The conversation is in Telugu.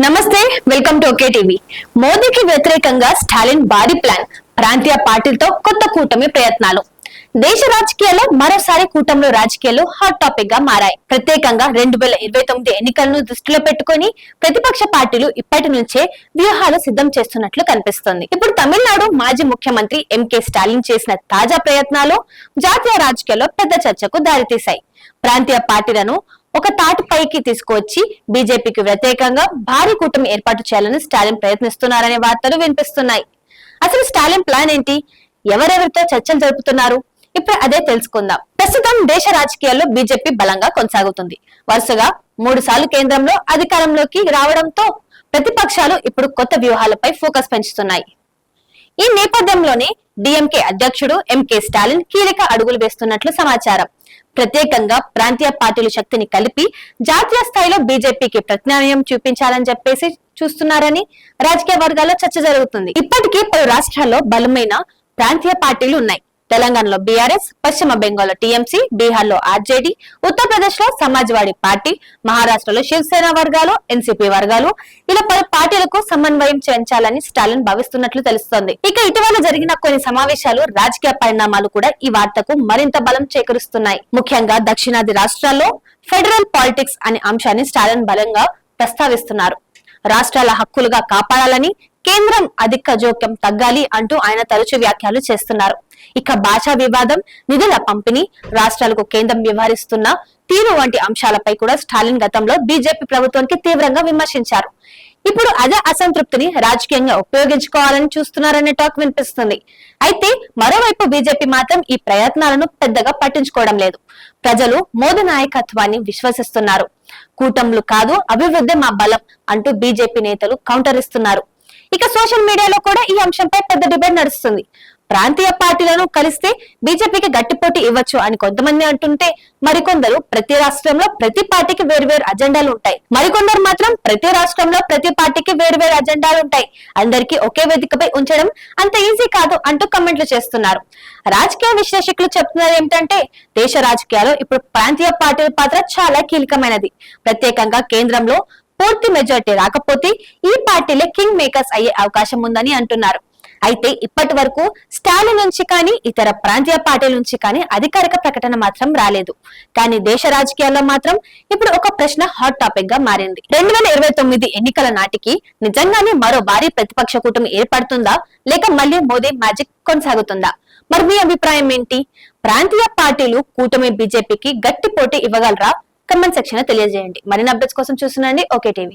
నమస్తే, వెల్కమ్ టు ఓకే టీవీ. మోదీకి వ్యతిరేకంగా స్టాలిన్ భారీ ప్లాన్, ప్రాంతీయ పార్టీలతో కొత్త కూటమి ప్రయత్నాలు. దేశ రాజకీయాల్లో మరోసారి కూటమిలో రాజకీయాలు హాట్ టాపిక్ గా మారాయి. ప్రత్యేకంగా 2029 ఎన్నికలను దృష్టిలో పెట్టుకుని ప్రతిపక్ష పార్టీలు ఇప్పటి నుంచే వ్యూహాలు సిద్ధం చేస్తున్నట్లు కనిపిస్తోంది. ఇప్పుడు తమిళనాడు మాజీ ముఖ్యమంత్రి ఎంకే స్టాలిన్ చేసిన తాజా ప్రయత్నాలు జాతీయ రాజకీయాల్లో పెద్ద చర్చకు దారితీశాయి. ప్రాంతీయ పార్టీలను ఒక తాటిపైకి తీసుకువచ్చి బీజేపీకి వ్యతిరేకంగా భారీ కూటమి ఏర్పాటు చేయాలని స్టాలిన్ ప్రయత్నిస్తున్నారనే వార్తలు వినిపిస్తున్నాయి. అసలు స్టాలిన్ ప్లాన్ ఏంటి? ఎవరెవరితో చర్చలు జరుపుతున్నారు? ఇప్పుడు అదే తెలుసుకుందాం. ప్రస్తుతం దేశ రాజకీయాల్లో బీజేపీ బలంగా కొనసాగుతుంది. వరుసగా 3 సార్లు కేంద్రంలో అధికారంలోకి రావడంతో ప్రతిపక్షాలు ఇప్పుడు కొత్త వ్యూహాలపై ఫోకస్ పెంచుతున్నాయి. ఈ నేపథ్యంలోనే డిఎంకే అధ్యక్షుడు ఎంకే స్టాలిన్ కీలక అడుగులు వేస్తున్నట్లు సమాచారం. ప్రత్యేకంగా ప్రాంతీయ పార్టీల శక్తిని కలిపి జాతీయ స్థాయిలో బీజేపీకి ప్రత్యామ్నాయం చూపించాలని చెప్పేసి చూస్తున్నారని రాజకీయ వర్గాల్లో చర్చ జరుగుతుంది. ఇప్పటికీ పలు రాష్ట్రాల్లో బలమైన ప్రాంతీయ పార్టీలు ఉన్నాయి. తెలంగాణలో బీఆర్ఎస్, పశ్చిమ బెంగాల్లో టీఎంసీ, బీహార్లో ఆర్జేడీ, ఉత్తరప్రదేశ్ లో సమాజ్వాడీ పార్టీ, మహారాష్ట్రలో శివసేన వర్గాలు, ఎన్సీపీ వర్గాలు, ఇలా పలు పార్టీలకు సమన్వయం చేయించాలని స్టాలిన్ భావిస్తున్నట్లు తెలుస్తోంది. ఇక ఇటీవల జరిగిన కొన్ని సమావేశాలు, రాజకీయ పరిణామాలు కూడా ఈ వార్తకు మరింత బలం చేకూరుస్తున్నాయి. ముఖ్యంగా దక్షిణాది రాష్ట్రాల్లో ఫెడరల్ పాలిటిక్స్ అనే అంశాన్ని స్టాలిన్ బలంగా ప్రస్తావిస్తున్నారు. రాష్ట్రాల హక్కులుగా కాపాడాలని, కేంద్రం అధిక జోక్యం తగ్గాలి అంటూ ఆయన తరచూ వ్యాఖ్యలు చేస్తున్నారు. ఇక భాషా వివాదం, నిధుల పంపిణీ, రాష్ట్రాలకు కేంద్రం వ్యవహరిస్తున్న తీరు వంటి అంశాలపై కూడా స్టాలిన్ గతంలో బీజేపీ ప్రభుత్వానికి తీవ్రంగా విమర్శించారు. ఇప్పుడు అదే అసంతృప్తిని రాజకీయంగా ఉపయోగించుకోవాలని చూస్తున్నారనే టాక్ వినిపిస్తుంది. అయితే మరోవైపు బీజేపీ మాత్రం ఈ ప్రయత్నాలను పెద్దగా పట్టించుకోవడం లేదు. ప్రజలు మోదీ నాయకత్వాన్ని విశ్వసిస్తున్నారు. కూటములు కాదు, అభివృద్ధి మా బలం అంటూ బీజేపీ నేతలు కౌంటర్ ఇస్తున్నారు. ఇక సోషల్ మీడియాలో కూడా ఈ అంశంపై పెద్ద డిబేట్ నడుస్తుంది. ప్రాంతీయ పార్టీలను కలిస్తే బీజేపీకి గట్టి పోటీ ఇవ్వచ్చు అని కొంతమంది అంటుంటే, మరికొందరు ప్రతి రాష్ట్రంలో ప్రతి పార్టీకి వేర్వేరు అజెండాలు ఉంటాయి, మరికొందరు మాత్రం ప్రతి రాష్ట్రంలో ప్రతి పార్టీకి వేర్వేరు అజెండాలు ఉంటాయి, అందరికీ ఒకే వేదికపై ఉంచడం అంత ఈజీ కాదు అంటూ కమెంట్లు చేస్తున్నారు. రాజకీయ విశ్లేషకులు చెప్తున్నారు ఏమిటంటే, దేశ రాజకీయాల్లో ఇప్పుడు ప్రాంతీయ పార్టీల పాత్ర చాలా కీలకమైనది. ప్రత్యేకంగా కేంద్రంలో పూర్తి మెజారిటీ రాకపోతే ఈ పార్టీలే కింగ్ మేకర్స్ అయ్యే అవకాశం ఉందని అంటున్నారు. అయితే ఇప్పటి వరకు స్టాలిన్ నుంచి కానీ ఇతర ప్రాంతీయ పార్టీల నుంచి కానీ అధికారిక ప్రకటన మాత్రం రాలేదు. కానీ దేశ రాజకీయాల్లో మాత్రం ఇప్పుడు ఒక ప్రశ్న హాట్ టాపిక్ గా మారింది. 2029 ఎన్నికల నాటికి నిజంగానే మరో భారీ ప్రతిపక్ష కూటమి ఏర్పడుతుందా, లేక మళ్ళీ మోదీ మ్యాజిక్ కొనసాగుతుందా? మరి మీ అభిప్రాయం ఏంటి? ప్రాంతీయ పార్టీలు కూటమి బీజేపీకి గట్టి పోటీ ఇవ్వగలరా? కమెంట్ సెక్షన్ లో తెలియజేయండి. మరిన్ని అప్డేట్స్ కోసం చూస్తుండండి ఓకే టీవీ.